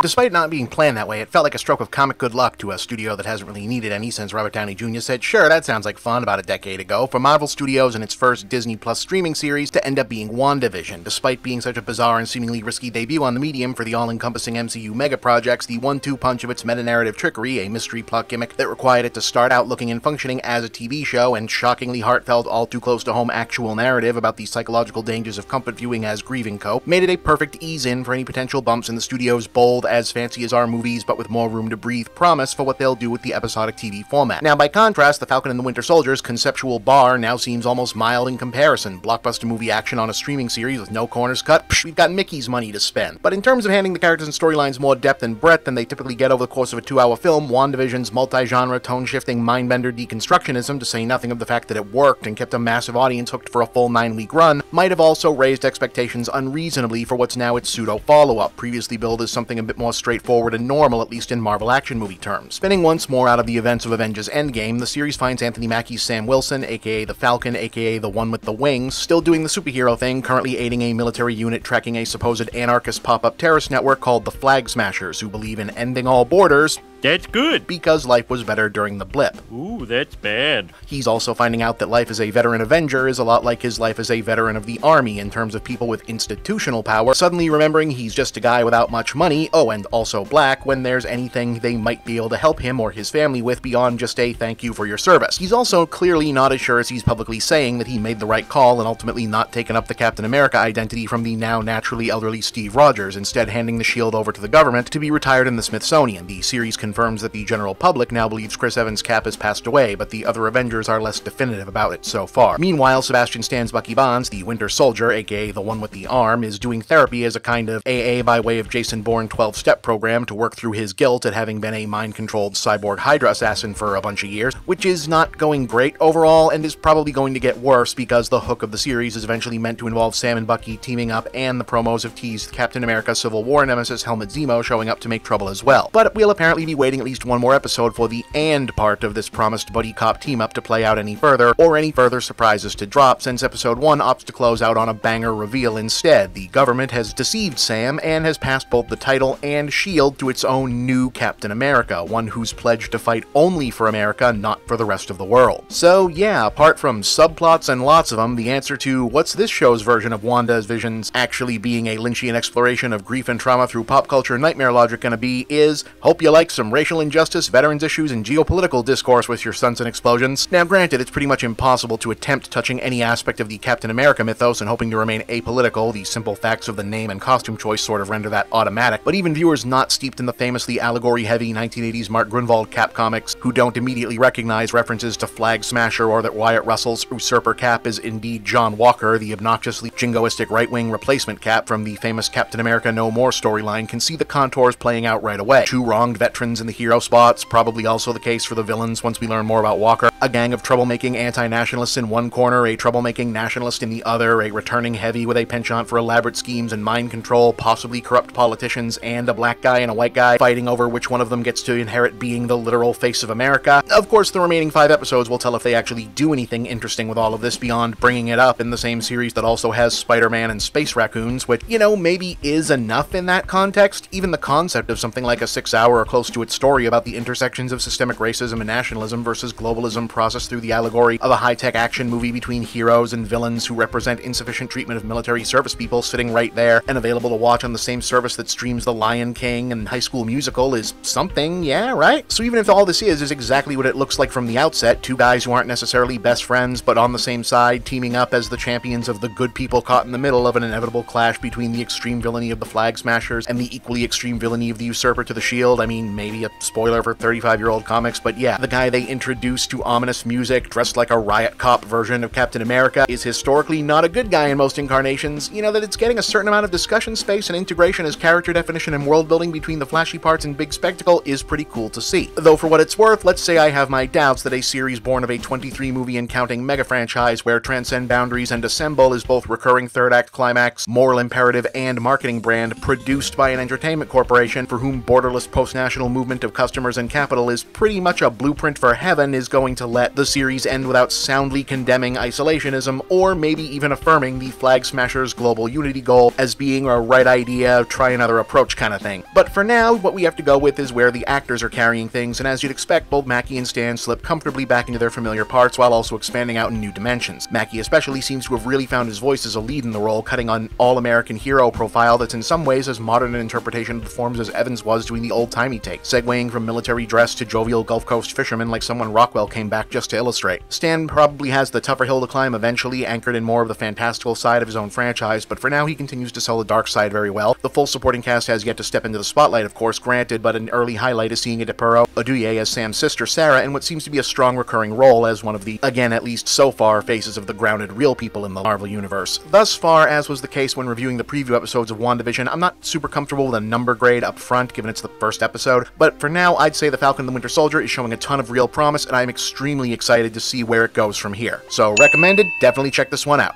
Despite not being planned that way, it felt like a stroke of comic good luck to a studio that hasn't really needed any since Robert Downey Jr. said, sure, that sounds like fun about a decade ago, for Marvel Studios and its first Disney Plus streaming series to end up being WANDAVISION. Despite being such a bizarre and seemingly risky debut on the medium for the all-encompassing MCU mega projects, the one-two punch of its meta-narrative trickery, a mystery plot gimmick that required it to start out looking and functioning as a TV show, and shockingly heartfelt, all-too-close-to-home actual narrative about the psychological dangers of comfort viewing as grieving cope, made it a perfect ease-in for any potential bumps in the studio's bold, as fancy as our movies but with more room to breathe promise for what they'll do with the episodic TV format. Now, by contrast, the Falcon and the Winter Soldier's conceptual bar now seems almost mild in comparison. Blockbuster movie action on a streaming series with no corners cut? Psh, we've got Mickey's money to spend. But in terms of handing the characters and storylines more depth and breadth than they typically get over the course of a 2-hour film, WandaVision's multi-genre, tone-shifting, mind-bender deconstructionism, to say nothing of the fact that it worked and kept a massive audience hooked for a full 9-week run, might have also raised expectations unreasonably for what's now its pseudo-follow-up, previously billed as something a bit more straightforward and normal, at least in Marvel action movie terms. Spinning once more out of the events of Avengers Endgame, the series finds Anthony Mackie's Sam Wilson, aka the Falcon, aka the one with the wings, still doing the superhero thing, currently aiding a military unit tracking a supposed anarchist pop-up terrorist network called the Flag Smashers, who believe in ending all borders. That's good. Because life was better during the blip. Ooh, that's bad. He's also finding out that life as a veteran Avenger is a lot like his life as a veteran of the Army in terms of people with institutional power, suddenly remembering he's just a guy without much money, oh, and also black, when there's anything they might be able to help him or his family with beyond just a thank you for your service. He's also clearly not as sure as he's publicly saying that he made the right call and ultimately not taken up the Captain America identity from the now naturally elderly Steve Rogers, instead handing the shield over to the government to be retired in the Smithsonian. The series confirms that the general public now believes Chris Evans' Cap has passed away, but the other Avengers are less definitive about it so far. Meanwhile, Sebastian Stan's Bucky Barnes, the Winter Soldier, aka the one with the arm, is doing therapy as a kind of AA by way of Jason Bourne 12-step program to work through his guilt at having been a mind-controlled cyborg Hydra assassin for a bunch of years, which is not going great overall and is probably going to get worse because the hook of the series is eventually meant to involve Sam and Bucky teaming up, and the promos have teased Captain America Civil War nemesis Helmut Zemo showing up to make trouble as well. But we'll apparently be waiting at least one more episode for the "and" part of this promised buddy cop team-up to play out any further, or any further surprises to drop, since episode 1 opts to close out on a banger reveal instead. The government has deceived Sam and has passed both the title and shield to its own new Captain America, one who's pledged to fight only for America, not for the rest of the world. So yeah, apart from subplots and lots of them, the answer to what's this show's version of WandaVision's actually being a Lynchian exploration of grief and trauma through pop culture nightmare logic gonna be is, hope you like some racial injustice, veterans issues, and geopolitical discourse with your stunts and explosions. Now granted, it's pretty much impossible to attempt touching any aspect of the Captain America mythos and hoping to remain apolitical. The simple facts of the name and costume choice sort of render that automatic, but even viewers not steeped in the famously allegory-heavy 1980s Mark Grunwald Cap comics, who don't immediately recognize references to Flag Smasher or that Wyatt Russell's usurper Cap is indeed John Walker, the obnoxiously jingoistic right-wing replacement Cap from the famous Captain America No More storyline, can see the contours playing out right away. Two wronged veterans in the hero spots, probably also the case for the villains once we learn more about Walker, a gang of troublemaking anti-nationalists in one corner, a troublemaking nationalist in the other, a returning heavy with a penchant for elaborate schemes and mind control, possibly corrupt politicians, and a black guy and a white guy fighting over which one of them gets to inherit being the literal face of America. Of course, the remaining 5 episodes will tell if they actually do anything interesting with all of this beyond bringing it up in the same series that also has Spider-Man and space raccoons, which, you know, maybe is enough in that context. Even the concept of something like a 6-hour or close to it story about the intersections of systemic racism and nationalism versus globalism processed through the allegory of a high-tech action movie between heroes and villains who represent insufficient treatment of military service people sitting right there and available to watch on the same service that streams The Lion King and High School Musical is something, yeah, right? So even if all this is exactly what it looks like from the outset, two guys who aren't necessarily best friends but on the same side teaming up as the champions of the good people caught in the middle of an inevitable clash between the extreme villainy of the Flag Smashers and the equally extreme villainy of the usurper to the shield. I mean, maybe a spoiler for 35-year-old comics, but yeah, the guy they introduced to ominous music, dressed like a riot cop version of Captain America, is historically not a good guy in most incarnations. You know, that it's getting a certain amount of discussion space and integration as character definition and world building between the flashy parts and big spectacle is pretty cool to see. Though for what it's worth, let's say I have my doubts that a series born of a 23-movie and counting mega franchise where transcend boundaries and assemble is both recurring third-act climax, moral imperative, and marketing brand produced by an entertainment corporation for whom borderless post-national movement of customers and capital is pretty much a blueprint for heaven is going to to let the series end without soundly condemning isolationism, or maybe even affirming the Flag Smashers' global unity goal as being a right idea, try another approach kind of thing. But for now, what we have to go with is where the actors are carrying things, and as you'd expect, both Mackie and Stan slip comfortably back into their familiar parts while also expanding out in new dimensions. Mackie especially seems to have really found his voice as a lead in the role, cutting on all-American hero profile that's in some ways as modern an interpretation of the forms as Evans was doing the old-timey take, segueing from military dress to jovial Gulf Coast fisherman like someone Rockwell came back just to illustrate. Stan probably has the tougher hill to climb eventually, anchored in more of the fantastical side of his own franchise, but for now he continues to sell the dark side very well. The full supporting cast has yet to step into the spotlight, of course, granted, but an early highlight is seeing Adepero Oduye as Sam's sister Sarah in what seems to be a strong recurring role as one of the, again at least so far, faces of the grounded real people in the Marvel Universe. Thus far, as was the case when reviewing the preview episodes of WandaVision, I'm not super comfortable with a number grade up front, given it's the first episode, but for now, I'd say The Falcon and the Winter Soldier is showing a ton of real promise, and I'm extremely excited to see where it goes from here. So, recommended, definitely check this one out.